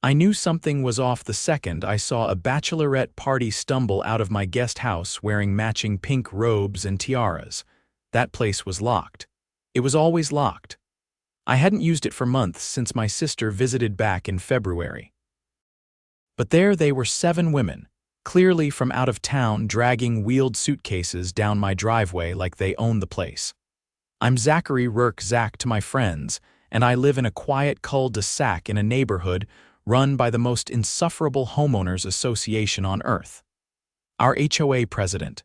I knew something was off the second I saw a bachelorette party stumble out of my guest house wearing matching pink robes and tiaras. That place was locked. It was always locked. I hadn't used it for months since my sister visited back in February. But there they were, 7 women, clearly from out of town, dragging wheeled suitcases down my driveway like they owned the place. I'm Zachary Rourke, Zach to my friends, and I live in a quiet cul-de-sac in a neighborhood run by the most insufferable homeowners association on earth. Our HOA president,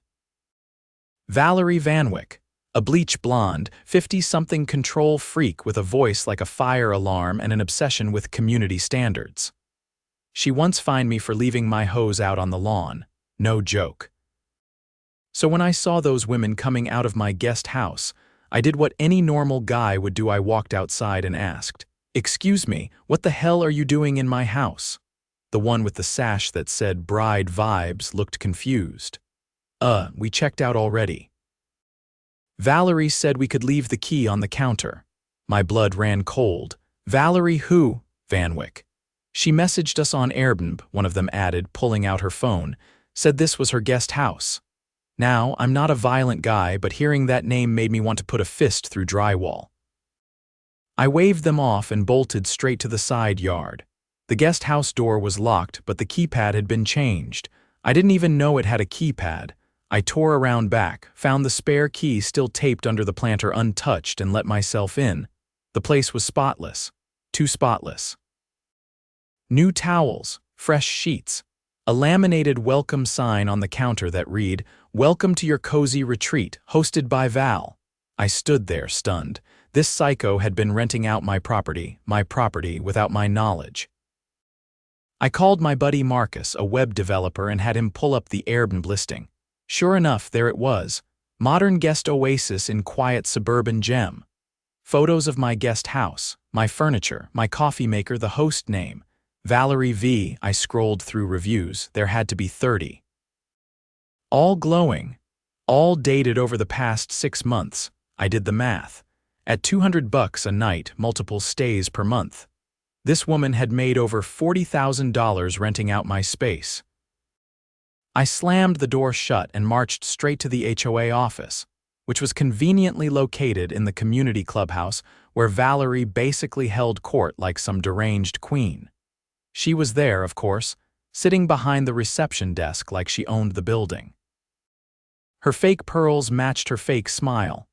Valerie Vanwick, a bleach blonde, 50-something control freak with a voice like a fire alarm and an obsession with community standards. She once fined me for leaving my hose out on the lawn. No joke. So when I saw those women coming out of my guest house, I did what any normal guy would do. I walked outside and asked, "Excuse me, what the hell are you doing in my house?" The one with the sash that said Bride Vibes looked confused. We checked out already." Valerie said we could leave the key on the counter. My blood ran cold. "Valerie who?" "Vanwick. She messaged us on Airbnb," one of them added, pulling out her phone, "said this was her guest house." Now, I'm not a violent guy, but hearing that name made me want to put a fist through drywall. I waved them off and bolted straight to the side yard. The guest house door was locked, but the keypad had been changed. I didn't even know it had a keypad. I tore around back, found the spare key still taped under the planter untouched, and let myself in. The place was spotless. Too spotless. New towels, fresh sheets, a laminated welcome sign on the counter that read, "Welcome to your cozy retreat, hosted by Val." I stood there, stunned. This psycho had been renting out my property, without my knowledge. I called my buddy Marcus, a web developer, and had him pull up the Airbnb listing. Sure enough, there it was. Modern guest oasis in quiet suburban gem. Photos of my guest house, my furniture, my coffee maker, the host name. Valerie V. I scrolled through reviews. There had to be 30. All glowing. All dated over the past 6 months. I did the math. At $200 a night, multiple stays per month. This woman had made over $40,000 renting out my space. I slammed the door shut and marched straight to the HOA office, which was conveniently located in the community clubhouse where Valerie basically held court like some deranged queen. She was there, of course, sitting behind the reception desk like she owned the building. Her fake pearls matched her fake smile.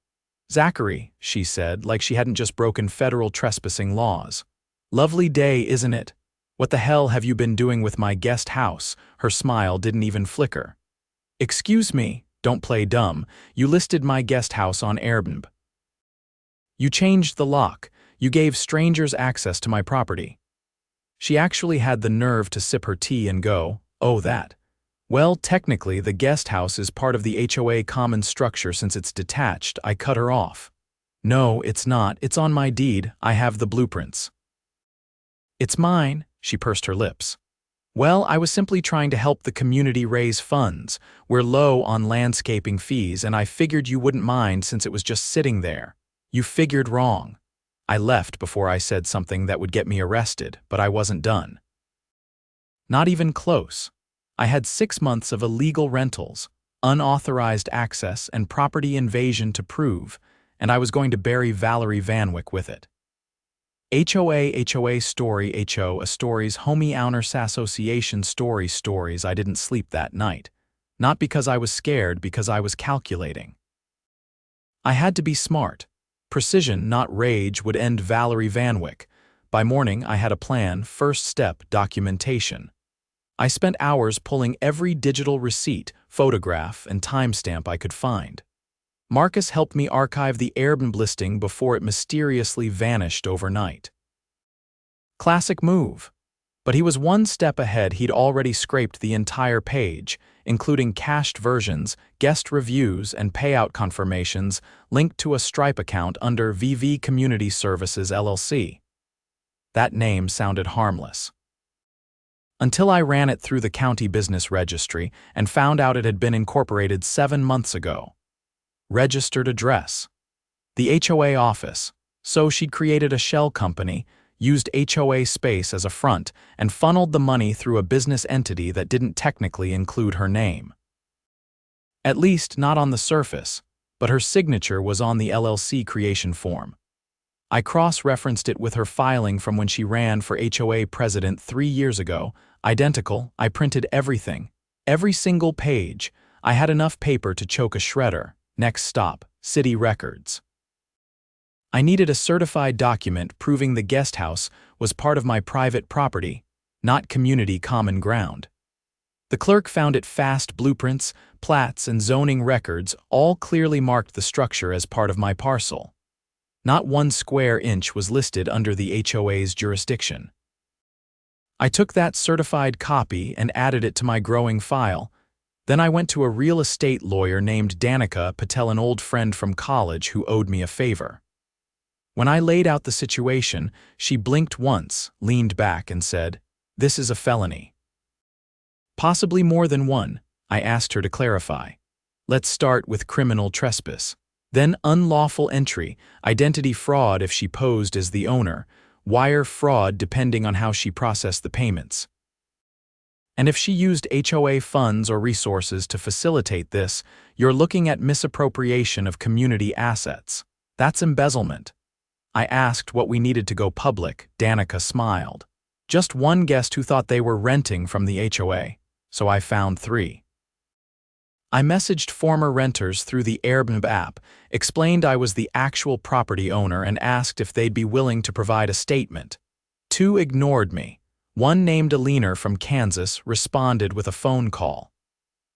"Zachary," she said, like she hadn't just broken federal trespassing laws. "Lovely day, isn't it? What the hell have you been doing with my guest house?" Her smile didn't even flicker. "Excuse me, don't play dumb. You listed my guest house on Airbnb. You changed the lock. You gave strangers access to my property." She actually had the nerve to sip her tea and go, "Oh, that. Well, technically, the guest house is part of the HOA common structure since it's detached." I cut her off. "No, it's not. It's on my deed. I have the blueprints." "It's mine," she pursed her lips. "Well, I was simply trying to help the community raise funds. We're low on landscaping fees, and I figured you wouldn't mind since it was just sitting there." "You figured wrong." I left before I said something that would get me arrested, but I wasn't done. Not even close. I had 6 months of illegal rentals, unauthorized access, and property invasion to prove, and I was going to bury Valerie Vanwick with it. HOA story HO stories Homeowners Association stories. I didn't sleep that night. Not because I was scared, because I was calculating. I had to be smart. Precision, not rage, would end Valerie Vanwick. By morning, I had a plan. First step, documentation. I spent hours pulling every digital receipt, photograph, and timestamp I could find. Marcus helped me archive the Airbnb listing before it mysteriously vanished overnight. Classic move. But he was one step ahead. He'd already scraped the entire page, including cached versions, guest reviews, and payout confirmations linked to a Stripe account under VV Community Services LLC. That name sounded harmless. Until I ran it through the county business registry and found out it had been incorporated 7 months ago. Registered address. The HOA office. So she'd created a shell company, used HOA space as a front, and funneled the money through a business entity that didn't technically include her name. At least not on the surface, but her signature was on the LLC creation form. I cross-referenced it with her filing from when she ran for HOA president 3 years ago. Identical. I printed everything. Every single page. I had enough paper to choke a shredder. Next stop, city records. I needed a certified document proving the guest house was part of my private property, not community common ground. The clerk found it fast. Blueprints, plats, and zoning records all clearly marked the structure as part of my parcel. Not 1 square inch was listed under the HOA's jurisdiction. I took that certified copy and added it to my growing file. Then I went to a real estate lawyer named Danica Patel, an old friend from college who owed me a favor. When I laid out the situation, she blinked once, leaned back, and said, "This is a felony." "Possibly more than one," I asked her to clarify. "Let's start with criminal trespass. Then unlawful entry, identity fraud if she posed as the owner, wire fraud depending on how she processed the payments. And if she used HOA funds or resources to facilitate this, you're looking at misappropriation of community assets. That's embezzlement." I asked what we needed to go public. Danica smiled. "Just one guest who thought they were renting from the HOA, so I found 3. I messaged former renters through the Airbnb app, explained I was the actual property owner, and asked if they'd be willing to provide a statement. 2 ignored me. One, named Alina from Kansas, responded with a phone call.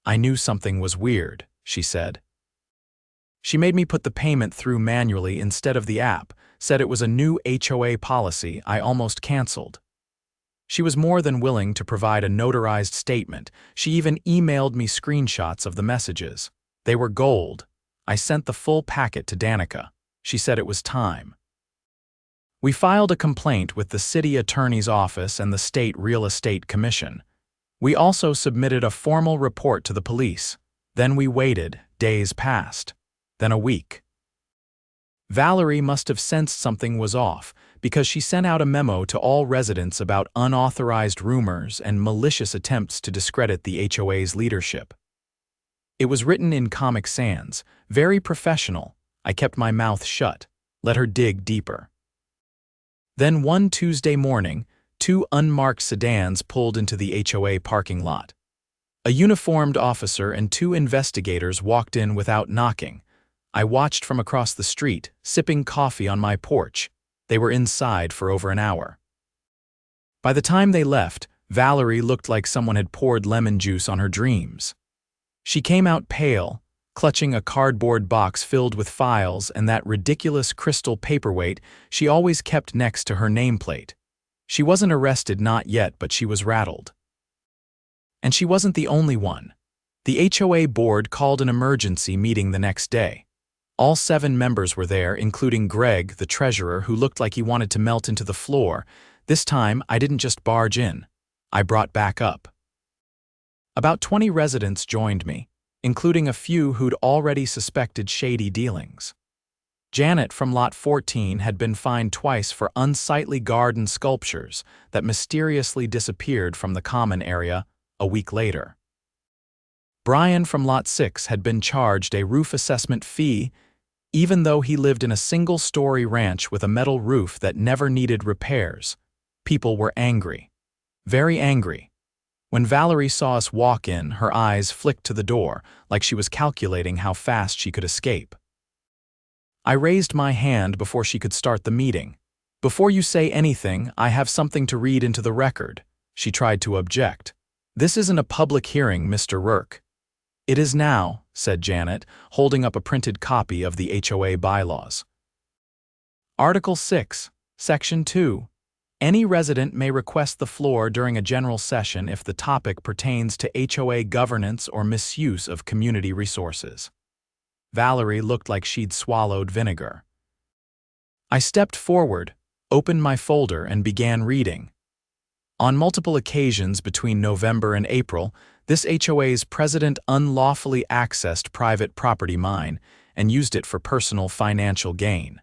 "I knew something was weird," she said. She made me put the payment through manually instead of the app, said it was a new HOA policy I almost canceled. She was more than willing to provide a notarized statement. She even emailed me screenshots of the messages. They were gold. I sent the full packet to Danica. She said it was time. We filed a complaint with the city attorney's office and the state real estate commission. We also submitted a formal report to the police. Then we waited. Days passed. Then a week. Valerie must have sensed something was off, because she sent out a memo to all residents about unauthorized rumors and malicious attempts to discredit the HOA's leadership. It was written in Comic Sans, very professional. I kept my mouth shut, let her dig deeper. Then one Tuesday morning, 2 unmarked sedans pulled into the HOA parking lot. A uniformed officer and 2 investigators walked in without knocking. I watched from across the street, sipping coffee on my porch. They were inside for over an hour. By the time they left, Valerie looked like someone had poured lemon juice on her dreams. She came out pale, clutching a cardboard box filled with files and that ridiculous crystal paperweight she always kept next to her nameplate. She wasn't arrested, not yet, but she was rattled. And she wasn't the only one. The HOA board called an emergency meeting the next day. All 7 members were there, including Greg, the treasurer, who looked like he wanted to melt into the floor. This time, I didn't just barge in. I brought back up. About 20 residents joined me, including a few who'd already suspected shady dealings. Janet from Lot 14 had been fined twice for unsightly garden sculptures that mysteriously disappeared from the common area a week later. Brian from Lot 6 had been charged a roof assessment fee, even though he lived in a single-story ranch with a metal roof that never needed repairs. People were angry. Very angry. When Valerie saw us walk in, her eyes flicked to the door, like she was calculating how fast she could escape. I raised my hand before she could start the meeting. "Before you say anything, I have something to read into the record." She tried to object. "This isn't a public hearing, Mr. Rourke." "It is now," said Janet, holding up a printed copy of the HOA bylaws. Article 6, Section 2. Any resident may request the floor during a general session if the topic pertains to HOA governance or misuse of community resources. Valerie looked like she'd swallowed vinegar. I stepped forward, opened my folder, and began reading. On multiple occasions between November and April, this HOA's president unlawfully accessed private property mine and used it for personal financial gain.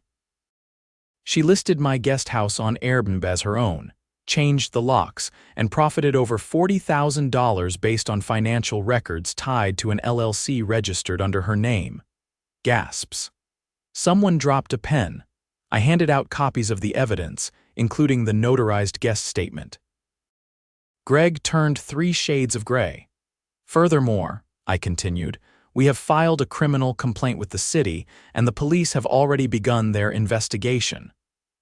She listed my guest house on Airbnb as her own, changed the locks, and profited over $40,000 based on financial records tied to an LLC registered under her name. Gasps. Someone dropped a pen. I handed out copies of the evidence, including the notarized guest statement. Greg turned 3 shades of gray. Furthermore, I continued, we have filed a criminal complaint with the city, and the police have already begun their investigation.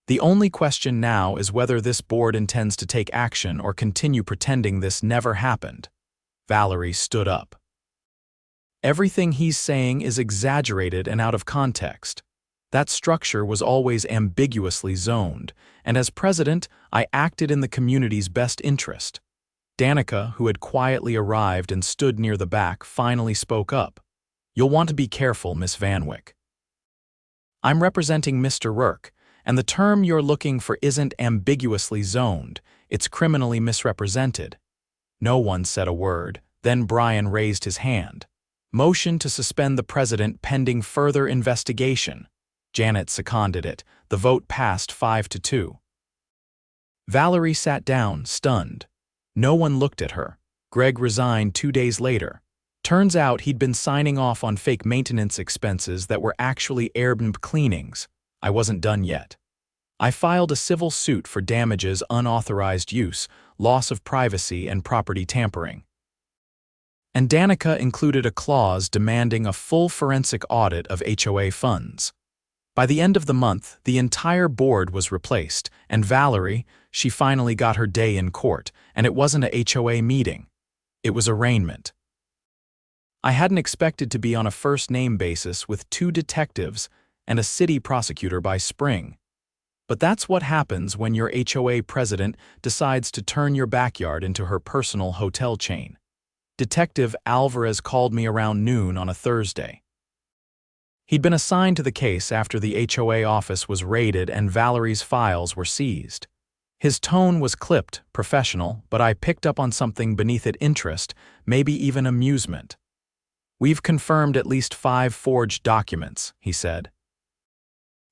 The only question now is whether this board intends to take action or continue pretending this never happened. Valerie stood up. Everything he's saying is exaggerated and out of context. That structure was always ambiguously zoned, and as president, I acted in the community's best interest. Danica, who had quietly arrived and stood near the back, finally spoke up. You'll want to be careful, Miss Vanwick. I'm representing Mr. Rourke, and the term you're looking for isn't ambiguously zoned, it's criminally misrepresented. No one said a word, then Brian raised his hand. Motion to suspend the president pending further investigation. Janet seconded it. The vote passed 5-2. Valerie sat down, stunned. No one looked at her. Greg resigned 2 days later. Turns out he'd been signing off on fake maintenance expenses that were actually Airbnb cleanings. I wasn't done yet. I filed a civil suit for damages, unauthorized use, loss of privacy, and property tampering. And Danica included a clause demanding a full forensic audit of HOA funds. By the end of the month, the entire board was replaced, and Valerie, she finally got her day in court, and it wasn't a HOA meeting. It was arraignment. I hadn't expected to be on a first-name basis with 2 detectives and a city prosecutor by spring. But that's what happens when your HOA president decides to turn your backyard into her personal hotel chain. Detective Alvarez called me around noon on a Thursday. He'd been assigned to the case after the HOA office was raided and Valerie's files were seized. His tone was clipped, professional, but I picked up on something beneath it: interest, maybe even amusement. We've confirmed at least 5 forged documents, he said.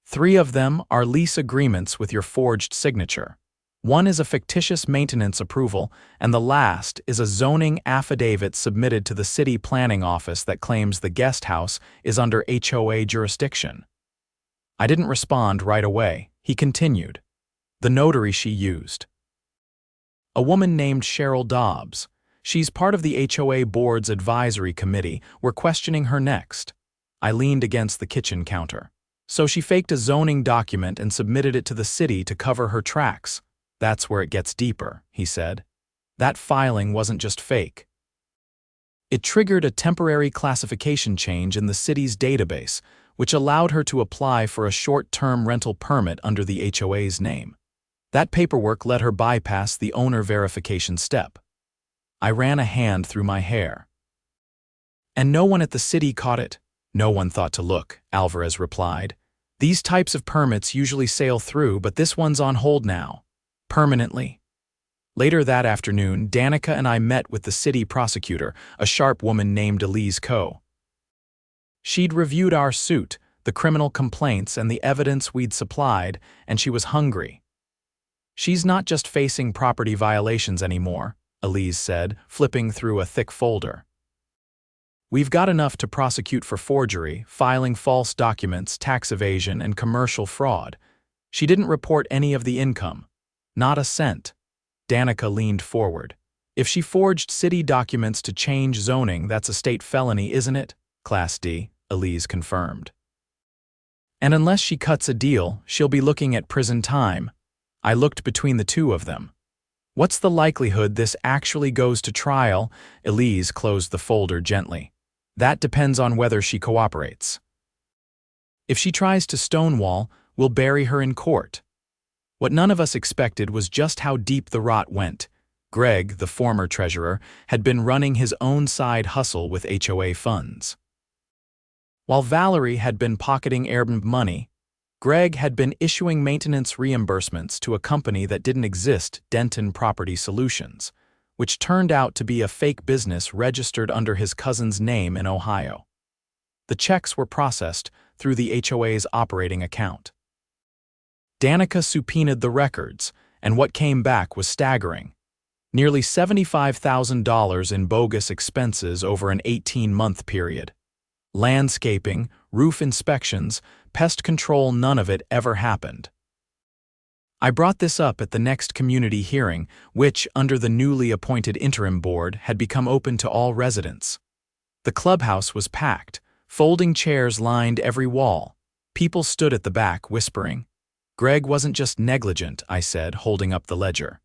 3 of them are lease agreements with your forged signature. 1 is a fictitious maintenance approval, and the last is a zoning affidavit submitted to the city planning office that claims the guest house is under HOA jurisdiction. I didn't respond right away. He continued. The notary she used. A woman named Cheryl Dobbs. She's part of the HOA board's advisory committee. We're questioning her next. I leaned against the kitchen counter. So she faked a zoning document and submitted it to the city to cover her tracks. That's where it gets deeper, he said. That filing wasn't just fake. It triggered a temporary classification change in the city's database, which allowed her to apply for a short-term rental permit under the HOA's name. That paperwork let her bypass the owner verification step. I ran a hand through my hair. And no one at the city caught it? No one thought to look, Alvarez replied. These types of permits usually sail through, but this one's on hold now. Permanently. Later that afternoon, Danica and I met with the city prosecutor, a sharp woman named Elise Coe. She'd reviewed our suit, the criminal complaints, and the evidence we'd supplied, and she was hungry. She's not just facing property violations anymore, Elise said, flipping through a thick folder. We've got enough to prosecute for forgery, filing false documents, tax evasion, and commercial fraud. She didn't report any of the income. Not a cent. Danica leaned forward. If she forged city documents to change zoning, that's a state felony, isn't it? Class D, Elise confirmed. And unless she cuts a deal, she'll be looking at prison time. I looked between the 2 of them. What's the likelihood this actually goes to trial? Elise closed the folder gently. That depends on whether she cooperates. If she tries to stonewall, we'll bury her in court. What none of us expected was just how deep the rot went. Greg, the former treasurer, had been running his own side hustle with HOA funds. While Valerie had been pocketing Airbnb money, Greg had been issuing maintenance reimbursements to a company that didn't exist, Denton Property Solutions, which turned out to be a fake business registered under his cousin's name in Ohio. The checks were processed through the HOA's operating account. Danica subpoenaed the records, and what came back was staggering. Nearly $75,000 in bogus expenses over an 18-month period. Landscaping, roof inspections, pest control, none of it ever happened. I brought this up at the next community hearing, which, under the newly appointed interim board, had become open to all residents. The clubhouse was packed, folding chairs lined every wall. People stood at the back, whispering. Greg wasn't just negligent, I said, holding up the ledger.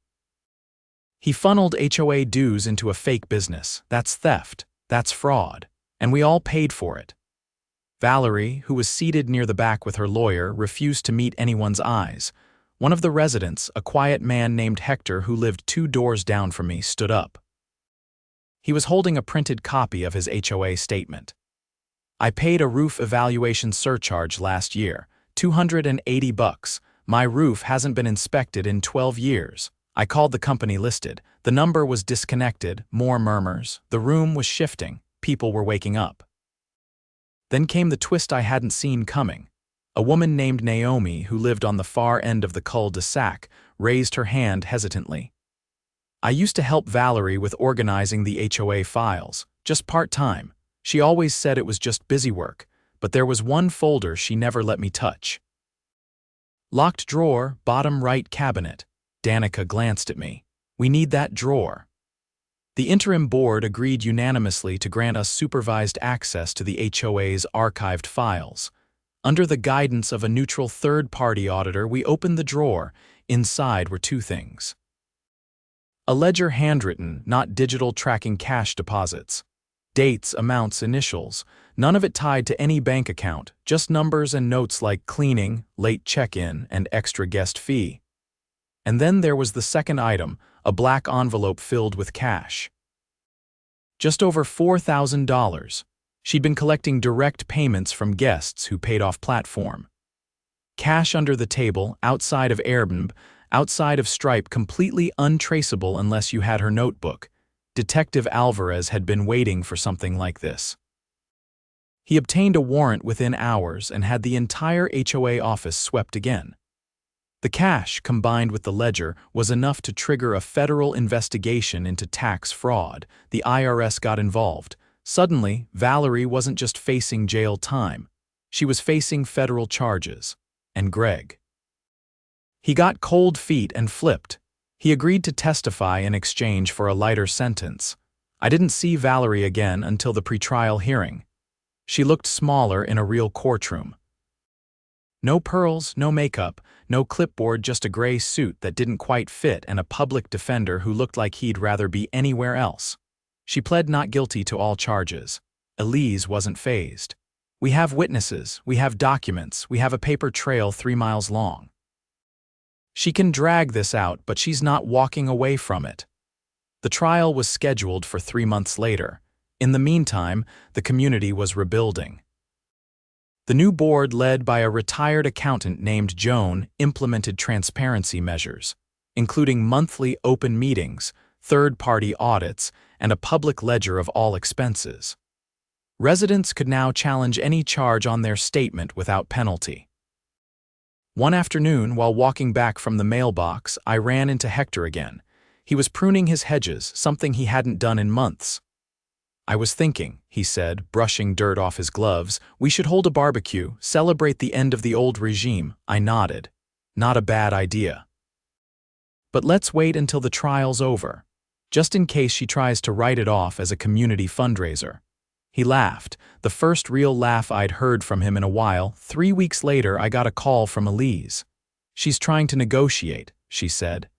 He funneled HOA dues into a fake business. That's theft. That's fraud. And we all paid for it. Valerie, who was seated near the back with her lawyer, refused to meet anyone's eyes. One of the residents, a quiet man named Hector who lived 2 doors down from me, stood up. He was holding a printed copy of his HOA statement. I paid a roof evaluation surcharge last year, $280. My roof hasn't been inspected in 12 years. I called the company listed. The number was disconnected, more murmurs. The room was shifting. People were waking up. Then came the twist I hadn't seen coming. A woman named Naomi, who lived on the far end of the cul-de-sac, raised her hand hesitantly. I used to help Valerie with organizing the HOA files, just part-time. She always said it was just busy work, but there was one folder she never let me touch. Locked drawer, bottom right cabinet. Danica glanced at me. We need that drawer. The interim board agreed unanimously to grant us supervised access to the HOA's archived files. Under the guidance of a neutral third-party auditor, we opened the drawer. Inside were 2 things. A ledger, handwritten, not digital, tracking cash deposits. Dates, amounts, initials, none of it tied to any bank account, just numbers and notes like cleaning, late check-in, and extra guest fee. And then there was the second item, a black envelope filled with cash. Just over $4,000. She'd been collecting direct payments from guests who paid off platform. Cash under the table, outside of Airbnb, outside of Stripe, completely untraceable unless you had her notebook. Detective Alvarez had been waiting for something like this. He obtained a warrant within hours and had the entire HOA office swept again. The cash, combined with the ledger, was enough to trigger a federal investigation into tax fraud. The IRS got involved. Suddenly, Valerie wasn't just facing jail time. She was facing federal charges. And Greg. He got cold feet and flipped. He agreed to testify in exchange for a lighter sentence. I didn't see Valerie again until the pretrial hearing. She looked smaller in a real courtroom. No pearls, no makeup, no clipboard, just a gray suit that didn't quite fit and a public defender who looked like he'd rather be anywhere else. She pled not guilty to all charges. Elise wasn't fazed. We have witnesses, we have documents, we have a paper trail 3 miles long. She can drag this out, but she's not walking away from it. The trial was scheduled for 3 months later. In the meantime, the community was rebuilding. The new board, led by a retired accountant named Joan, implemented transparency measures, including monthly open meetings, third-party audits, and a public ledger of all expenses. Residents could now challenge any charge on their statement without penalty. One afternoon, while walking back from the mailbox, I ran into Hector again. He was pruning his hedges, something he hadn't done in months. I was thinking, he said, brushing dirt off his gloves, we should hold a barbecue, celebrate the end of the old regime. I nodded. Not a bad idea. But let's wait until the trial's over, just in case she tries to write it off as a community fundraiser. He laughed, the first real laugh I'd heard from him in a while. 3 weeks later, I got a call from Elise. She's trying to negotiate, she said.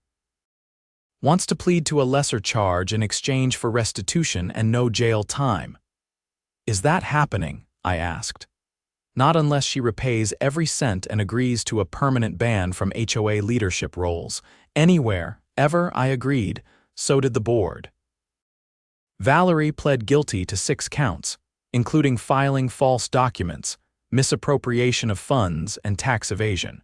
Wants to plead to a lesser charge in exchange for restitution and no jail time. Is that happening? I asked. Not unless she repays every cent and agrees to a permanent ban from HOA leadership roles. Anywhere, ever, I agreed. So did the board. Valerie pled guilty to 6 counts, including filing false documents, misappropriation of funds, and tax evasion.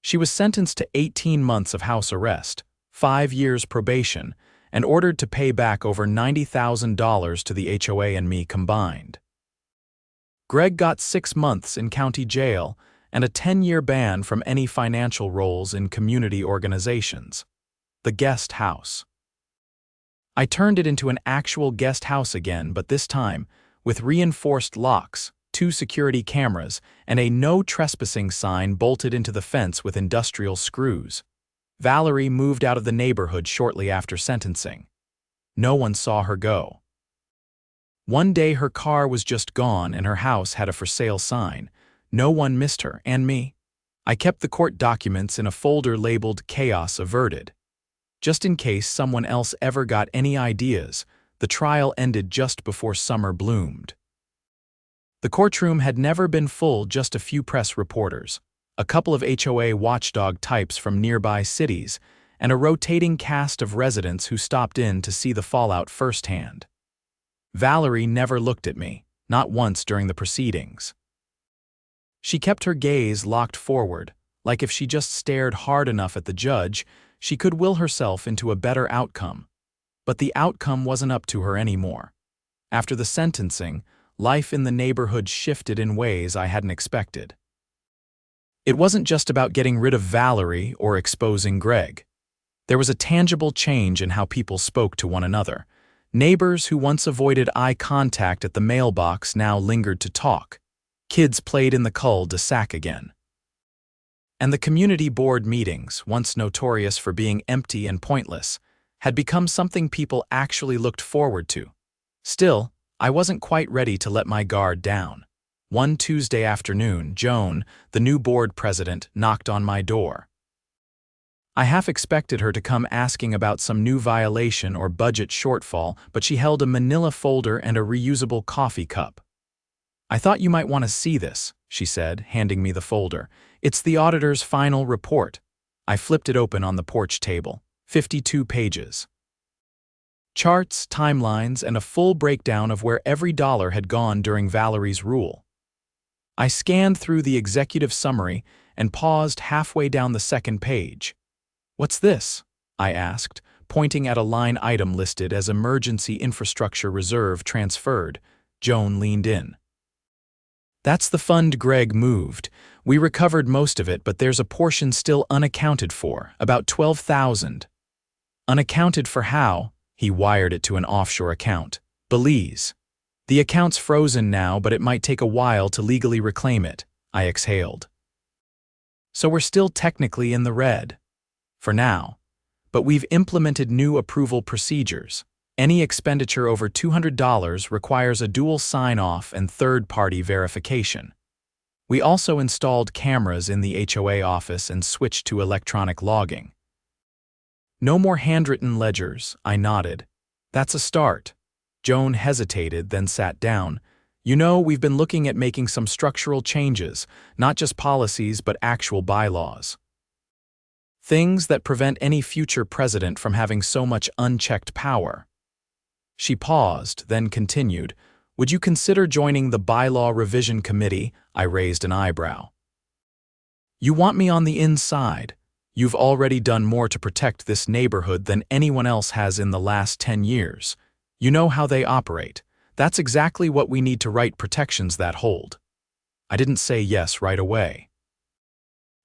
She was sentenced to 18 months of house arrest, 5 years probation, and ordered to pay back over $90,000 to the HOA and me combined. Greg got 6 months in county jail, and a 10-year ban from any financial roles in community organizations. The guest house. I turned it into an actual guest house again, but this time, with reinforced locks, 2 security cameras, and a no trespassing sign bolted into the fence with industrial screws. Valerie moved out of the neighborhood shortly after sentencing. No one saw her go. One day her car was just gone and her house had a for sale sign. No one missed her, and me. I kept the court documents in a folder labeled Chaos Averted. Just in case someone else ever got any ideas, the trial ended just before summer bloomed. The courtroom had never been full, just a few press reporters, a couple of HOA watchdog types from nearby cities, and a rotating cast of residents who stopped in to see the fallout firsthand. Valerie never looked at me, not once during the proceedings. She kept her gaze locked forward, like if she just stared hard enough at the judge, she could will herself into a better outcome. But the outcome wasn't up to her anymore. After the sentencing, life in the neighborhood shifted in ways I hadn't expected. It wasn't just about getting rid of Valerie or exposing Greg. There was a tangible change in how people spoke to one another. Neighbors who once avoided eye contact at the mailbox now lingered to talk. Kids played in the cul-de-sac again. And the community board meetings, once notorious for being empty and pointless, had become something people actually looked forward to. Still, I wasn't quite ready to let my guard down. One Tuesday afternoon, Joan, the new board president, knocked on my door. I half expected her to come asking about some new violation or budget shortfall, but she held a manila folder and a reusable coffee cup. "I thought you might want to see this," she said, handing me the folder. "It's the auditor's final report." I flipped it open on the porch table. 52 pages. Charts, timelines, and a full breakdown of where every dollar had gone during Valerie's rule. I scanned through the executive summary and paused halfway down the second page. "What's this?" I asked, pointing at a line item listed as Emergency Infrastructure Reserve Transferred. Joan leaned in. "That's the fund Greg moved. We recovered most of it, but there's a portion still unaccounted for, about $12,000. "Unaccounted for how?" He wired it to an offshore account. "Belize. The account's frozen now, but it might take a while to legally reclaim it," I exhaled. "So we're still technically in the red. For now. But we've implemented new approval procedures. Any expenditure over $200 requires a dual sign-off and third-party verification. We also installed cameras in the HOA office and switched to electronic logging." "No more handwritten ledgers," I nodded. "That's a start." Joan hesitated, then sat down. "You know, we've been looking at making some structural changes, not just policies but actual bylaws. Things that prevent any future president from having so much unchecked power." She paused, then continued, "Would you consider joining the bylaw revision committee?" I raised an eyebrow. "You want me on the inside? You've already done more to protect this neighborhood than anyone else has in the last 10 years. You know how they operate. That's exactly what we need to write protections that hold." I didn't say yes right away.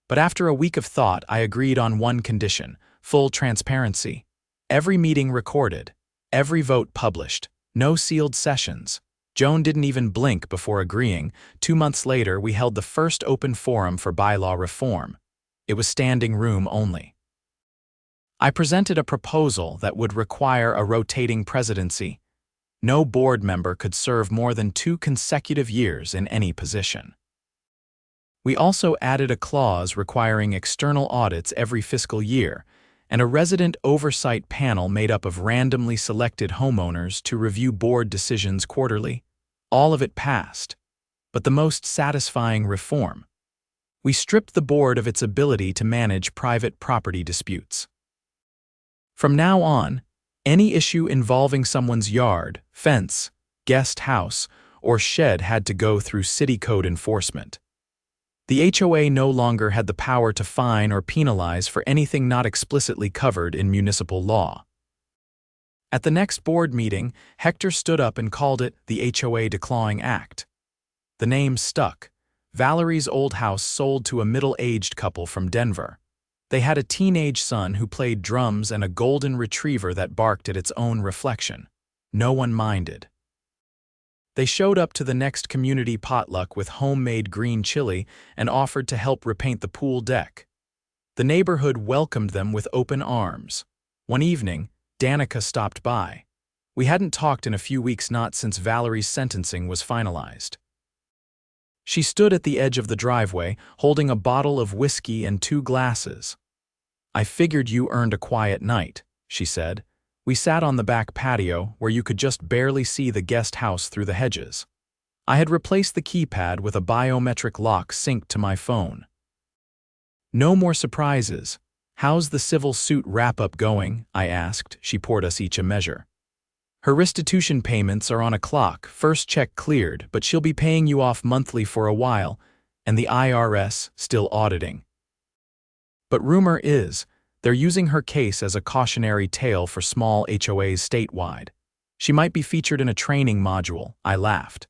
But after a week of thought, I agreed on one condition: full transparency. Every meeting recorded. Every vote published. No sealed sessions. Joan didn't even blink before agreeing. 2 months later, we held the first open forum for bylaw reform. It was standing room only. I presented a proposal that would require a rotating presidency. No board member could serve more than 2 consecutive years in any position. We also added a clause requiring external audits every fiscal year, and a resident oversight panel made up of randomly selected homeowners to review board decisions quarterly. All of it passed. But the most satisfying reform: we stripped the board of its ability to manage private property disputes. From now on, any issue involving someone's yard, fence, guest house, or shed had to go through city code enforcement. The HOA no longer had the power to fine or penalize for anything not explicitly covered in municipal law. At the next board meeting, Hector stood up and called it the HOA Declawing Act. The name stuck, Valerie's old house sold to a middle-aged couple from Denver. They had a teenage son who played drums and a golden retriever that barked at its own reflection. No one minded. They showed up to the next community potluck with homemade green chili and offered to help repaint the pool deck. The neighborhood welcomed them with open arms. One evening, Danica stopped by. We hadn't talked in a few weeks, not since Valerie's sentencing was finalized. She stood at the edge of the driveway, holding a bottle of whiskey and 2 glasses. "I figured you earned a quiet night," she said. We sat on the back patio, where you could just barely see the guest house through the hedges. I had replaced the keypad with a biometric lock synced to my phone. "No more surprises. How's the civil suit wrap-up going?" I asked. She poured us each a measure. "Her restitution payments are on a clock. First check cleared, but she'll be paying you off monthly for a while, and the IRS still auditing. But rumor is, they're using her case as a cautionary tale for small HOAs statewide. She might be featured in a training module," I laughed.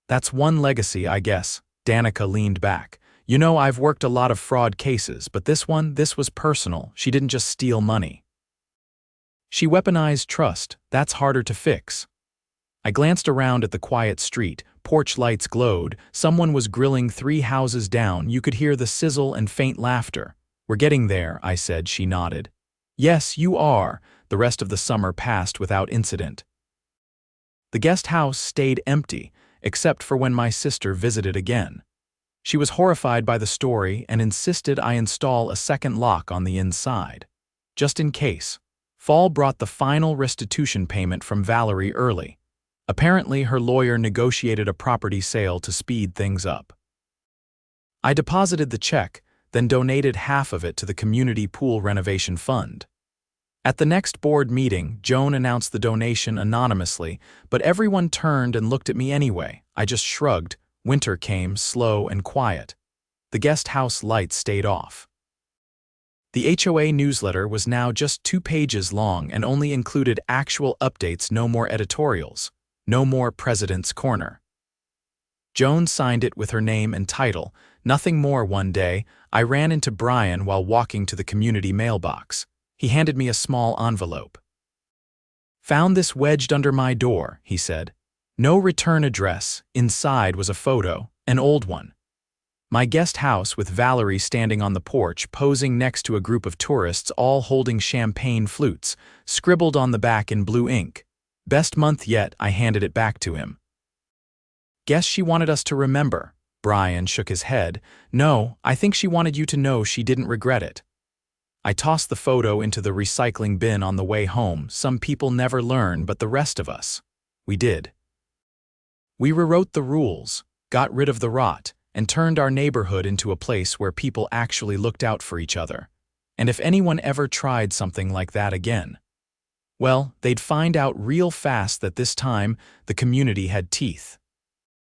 "That's one legacy, I guess." Danica leaned back. "You know, I've worked a lot of fraud cases, but this was personal. She didn't just steal money. She weaponized trust. That's harder to fix." I glanced around at the quiet street. Porch lights glowed. Someone was grilling 3 houses down. You could hear the sizzle and faint laughter. "We're getting there," I said. She nodded. "Yes, you are." The rest of the summer passed without incident. The guest house stayed empty, except for when my sister visited again. She was horrified by the story and insisted I install a second lock on the inside. Just in case. Fall brought the final restitution payment from Valerie early. Apparently, her lawyer negotiated a property sale to speed things up. I deposited the check, then donated half of it to the community pool renovation fund. At the next board meeting, Joan announced the donation anonymously, but everyone turned and looked at me anyway. I just shrugged. Winter came, slow and quiet. The guest house lights stayed off. The HOA newsletter was now just 2 pages long and only included actual updates, no more editorials, no more President's Corner. Joan signed it with her name and title. Nothing more. One day, I ran into Brian while walking to the community mailbox. He handed me a small envelope. "Found this wedged under my door," he said. "No return address." Inside was a photo, an old one. My guest house with Valerie standing on the porch, posing next to a group of tourists all holding champagne flutes, scribbled on the back in blue ink. "Best month yet." I handed it back to him. "Guess she wanted us to remember." Brian shook his head. "No, I think she wanted you to know she didn't regret it." I tossed the photo into the recycling bin on the way home. Some people never learn, but the rest of us, we did. We rewrote the rules, got rid of the rot, and turned our neighborhood into a place where people actually looked out for each other. And if anyone ever tried something like that again, well, they'd find out real fast that this time the community had teeth.